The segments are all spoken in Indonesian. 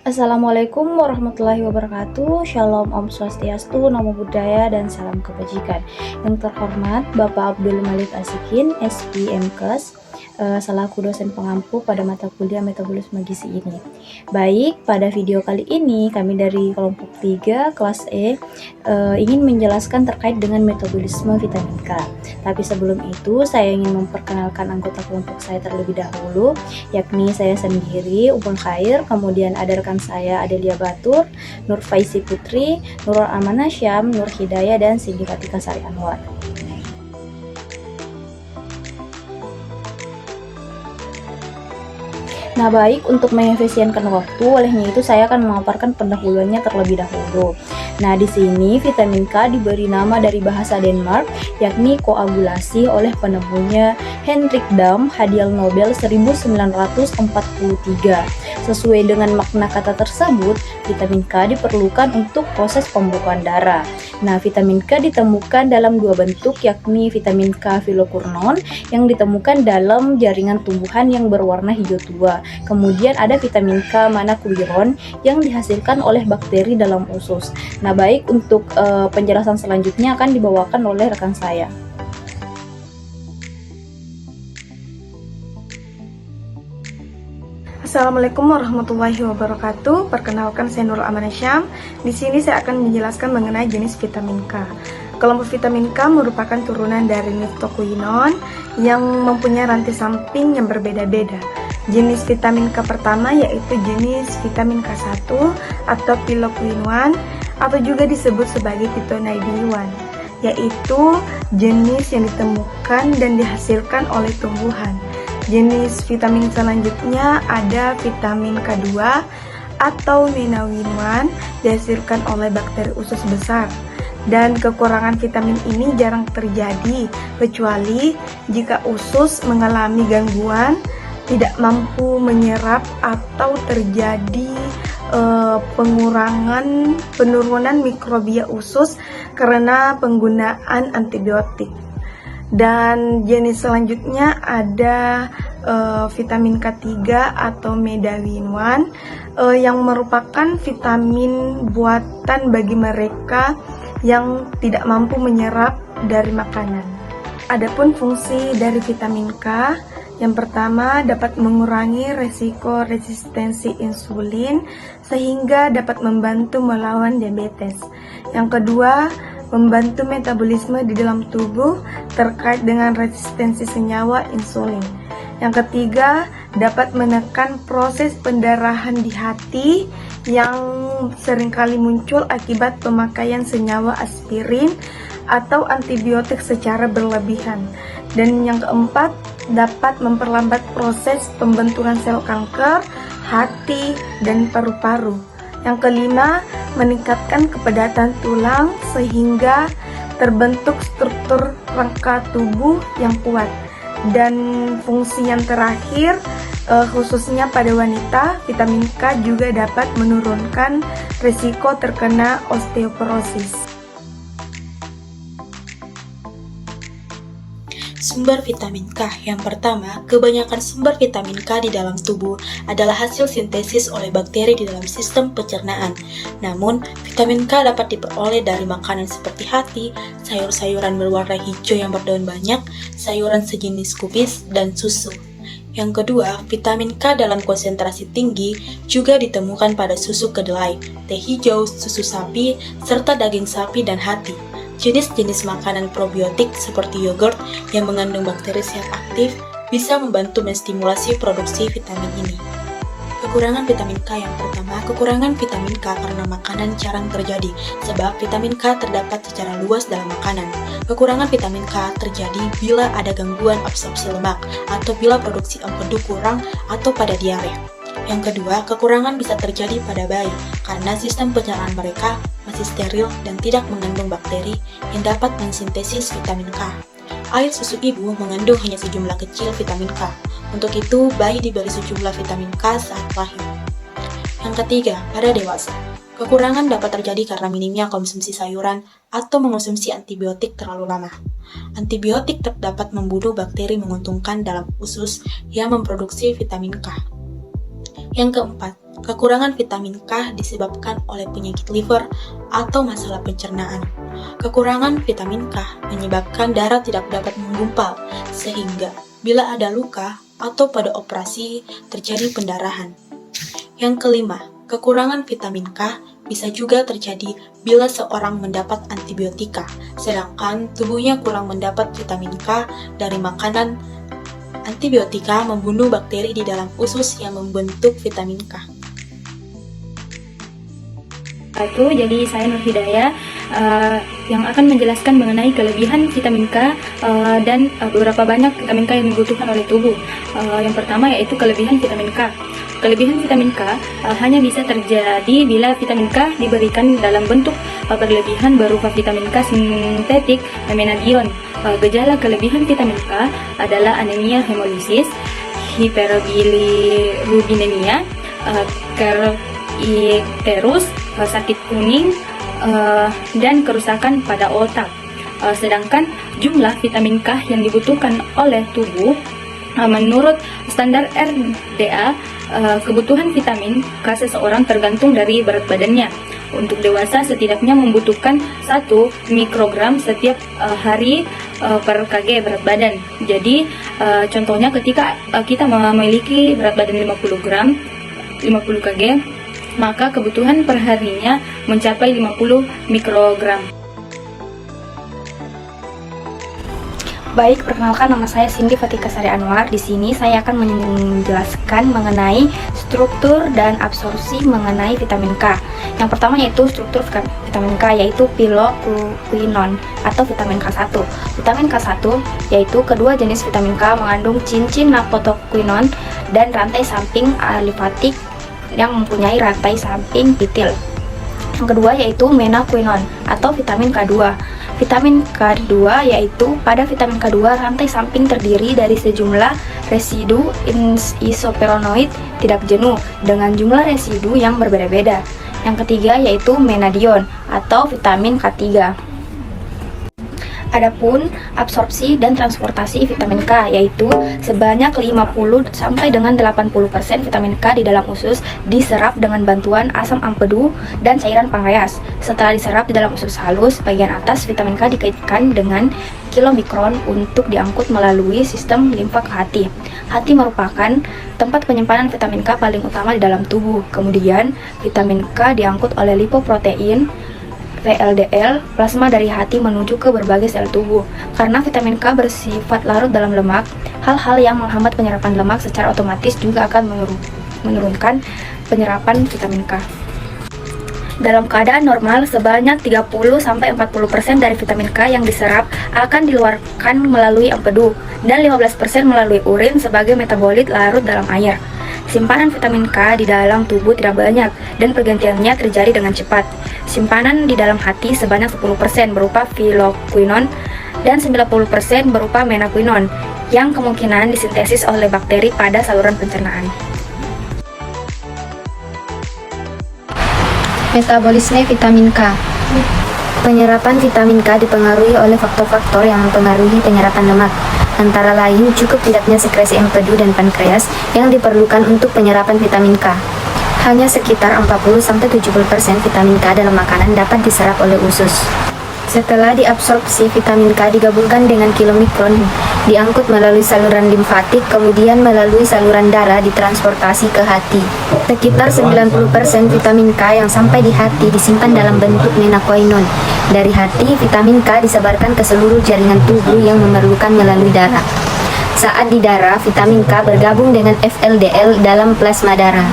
Assalamualaikum warahmatullahi wabarakatuh. Shalom, Om Swastiastu, Namo Buddhaya, dan salam kebajikan. Yang terhormat Bapak Abdul Malik Asikin, SPMKes, selaku dosen pengampu pada mata kuliah metabolisme gizi ini. Baik, pada video kali ini kami dari kelompok 3 kelas E ingin menjelaskan terkait dengan metabolisme vitamin K. Tapi sebelum itu saya ingin memperkenalkan anggota kelompok saya terlebih dahulu, yakni saya sendiri Umpul Khair, kemudian ada rekan saya Adelia Batur, Nur Faisi Putri, Nurul Amanah Syam, Nur Hidayah, dan Cindy Fatika Sari Anwar. Nah, baik, untuk mengefisienkan waktu, olehnya itu saya akan memaparkan pendahuluannya terlebih dahulu. Nah, di sini vitamin K diberi nama dari bahasa Denmark, yakni koagulasi oleh penemunya Henrik Dam, hadiah Nobel 1943. Sesuai dengan makna kata tersebut, vitamin K diperlukan untuk proses pembukaan darah. Nah, vitamin K ditemukan dalam dua bentuk, yakni vitamin K filokurnon yang ditemukan dalam jaringan tumbuhan yang berwarna hijau tua. Kemudian ada vitamin K manakuiron yang dihasilkan oleh bakteri dalam usus. Nah, baik, untuk penjelasan selanjutnya akan dibawakan oleh rekan saya. Assalamualaikum warahmatullahi wabarakatuh. Perkenalkan, saya Nurul Amanah Syam. Di sini saya akan menjelaskan mengenai jenis vitamin K. Kelompok vitamin K merupakan turunan dari niftoquinone yang mempunyai rantai samping yang berbeda-beda. Jenis vitamin K pertama yaitu jenis vitamin K1 atau piloquinone atau juga disebut sebagai phytonadione, yaitu jenis yang ditemukan dan dihasilkan oleh tumbuhan. Jenis vitamin selanjutnya ada vitamin K2 atau menawin-1 dihasilkan oleh bakteri usus besar. Dan kekurangan vitamin ini jarang terjadi kecuali jika usus mengalami gangguan, tidak mampu menyerap, atau terjadi penurunan mikrobia usus karena penggunaan antibiotik. Dan jenis selanjutnya ada vitamin K3 atau medawin-1 yang merupakan vitamin buatan bagi mereka yang tidak mampu menyerap dari makanan. Adapun fungsi dari vitamin K, yang pertama dapat mengurangi resiko resistensi insulin sehingga dapat membantu melawan diabetes. Yang kedua, membantu metabolisme di dalam tubuh terkait dengan resistensi senyawa insulin. Yang ketiga, dapat menekan proses pendarahan di hati yang seringkali muncul akibat pemakaian senyawa aspirin atau antibiotik secara berlebihan. Dan yang keempat, dapat memperlambat proses pembentukan sel kanker, hati, dan paru-paru. Yang kelima, meningkatkan kepadatan tulang sehingga terbentuk struktur rangka tubuh yang kuat. Dan fungsi yang terakhir, khususnya pada wanita, vitamin K juga dapat menurunkan risiko terkena osteoporosis. Sumber vitamin K. Yang pertama, kebanyakan sumber vitamin K di dalam tubuh adalah hasil sintesis oleh bakteri di dalam sistem pencernaan. Namun, vitamin K dapat diperoleh dari makanan seperti hati, sayur-sayuran berwarna hijau yang berdaun banyak, sayuran sejenis kubis, dan susu. Yang kedua, vitamin K dalam konsentrasi tinggi juga ditemukan pada susu kedelai, teh hijau, susu sapi, serta daging sapi dan hati. Jenis-jenis makanan probiotik seperti yogurt yang mengandung bakteri sehat aktif bisa membantu menstimulasi produksi vitamin ini. Kekurangan vitamin K. Yang pertama, kekurangan vitamin K karena makanan jarang terjadi, sebab vitamin K terdapat secara luas dalam makanan. Kekurangan vitamin K terjadi bila ada gangguan absorpsi lemak, atau bila produksi empedu kurang atau pada diare. Yang kedua, kekurangan bisa terjadi pada bayi, karena sistem pencernaan mereka masih steril dan tidak mengandung bakteri yang dapat mensintesis vitamin K. Air susu ibu mengandung hanya sejumlah kecil vitamin K. Untuk itu, bayi diberi sejumlah vitamin K saat lahir. Yang ketiga, pada dewasa. Kekurangan dapat terjadi karena minimnya konsumsi sayuran atau mengonsumsi antibiotik terlalu lama. Antibiotik dapat membunuh bakteri menguntungkan dalam usus yang memproduksi vitamin K. Yang keempat, kekurangan vitamin K disebabkan oleh penyakit liver atau masalah pencernaan. Kekurangan vitamin K menyebabkan darah tidak dapat menggumpal, sehingga bila ada luka atau pada operasi terjadi pendarahan. Yang kelima, kekurangan vitamin K bisa juga terjadi bila seorang mendapat antibiotika, sedangkan tubuhnya kurang mendapat vitamin K dari makanan. Antibiotika membunuh bakteri di dalam usus yang membentuk vitamin K. Jadi saya Nur Hidayah yang akan menjelaskan mengenai kelebihan vitamin K dan beberapa banyak vitamin K yang dibutuhkan oleh tubuh. Yang pertama yaitu kelebihan vitamin K. Kelebihan vitamin K hanya bisa terjadi bila vitamin K diberikan dalam bentuk berlebihan berupa vitamin K sintetik menadion. Gejala kelebihan vitamin K adalah anemia hemolisis, hiperbilirubinemia, keriterus, sakit kuning, dan kerusakan pada otak. Sedangkan jumlah vitamin K yang dibutuhkan oleh tubuh menurut standar RDA, kebutuhan vitamin K seseorang tergantung dari berat badannya. Untuk dewasa setidaknya membutuhkan 1 mikrogram setiap hari per kg berat badan. Jadi contohnya ketika kita memiliki berat badan 50 kg, maka kebutuhan perharinya mencapai 50 mikrogram. Baik, perkenalkan nama saya Cindy Fatika Sari Anwar. Di sini saya akan menjelaskan mengenai struktur dan absorpsi mengenai vitamin K. Yang pertama yaitu struktur vitamin K, yaitu piloquinone atau vitamin K1. Vitamin K1 yaitu kedua jenis vitamin K mengandung cincin naptoquinone dan rantai samping alifatik yang mempunyai rantai samping pitil. Yang kedua yaitu menaquinone atau vitamin K2. Vitamin K2 yaitu pada vitamin K2 rantai samping terdiri dari sejumlah residu isoperonoid tidak jenuh dengan jumlah residu yang berbeda-beda. Yang ketiga yaitu menadion atau vitamin K3. Adapun absorpsi dan transportasi vitamin K yaitu sebanyak 50 sampai dengan 80% vitamin K di dalam usus diserap dengan bantuan asam ampedu dan cairan pankreas. Setelah diserap di dalam usus halus, bagian atas vitamin K dikaitkan dengan kilomikron untuk diangkut melalui sistem limfa ke hati. Hati merupakan tempat penyimpanan vitamin K paling utama di dalam tubuh. Kemudian vitamin K diangkut oleh lipoprotein VLDL plasma dari hati menuju ke berbagai sel tubuh. Karena vitamin K bersifat larut dalam lemak, hal-hal yang menghambat penyerapan lemak secara otomatis juga akan menurunkan penyerapan vitamin K. Dalam keadaan normal, sebanyak 30-40% dari vitamin K yang diserap akan dikeluarkan melalui empedu dan 15% melalui urin sebagai metabolit larut dalam air. Simpanan vitamin K di dalam tubuh tidak banyak dan pergantiannya terjadi dengan cepat. Simpanan di dalam hati sebanyak 10% berupa piloquinone dan 90% berupa menaquinone yang kemungkinan disintesis oleh bakteri pada saluran pencernaan. Metabolisme vitamin K. Penyerapan vitamin K dipengaruhi oleh faktor-faktor yang mempengaruhi penyerapan lemak. Antara lain, cukup tidaknya sekresi empedu dan pankreas yang diperlukan untuk penyerapan vitamin K. Hanya sekitar 40-70% vitamin K dalam makanan dapat diserap oleh usus. Setelah diabsorpsi, vitamin K digabungkan dengan kilomikron, diangkut melalui saluran limfatik, kemudian melalui saluran darah ditransportasi ke hati. Sekitar 90% vitamin K yang sampai di hati disimpan dalam bentuk menaquinone. Dari hati, vitamin K disebarkan ke seluruh jaringan tubuh yang memerlukan melalui darah. Saat di darah, vitamin K bergabung dengan VLDL dalam plasma darah.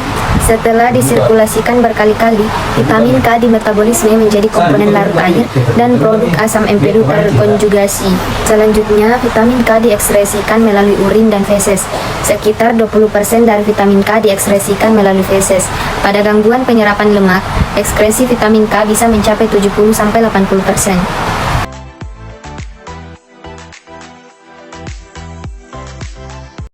Setelah disirkulasikan berkali-kali, vitamin K dimetabolisme menjadi komponen larut air dan produk asam empedu terkonjugasi. Selanjutnya, vitamin K diekskresikan melalui urin dan feses. Sekitar 20% dari vitamin K diekskresikan melalui feses. Pada gangguan penyerapan lemak, ekskresi vitamin K bisa mencapai 70-80%.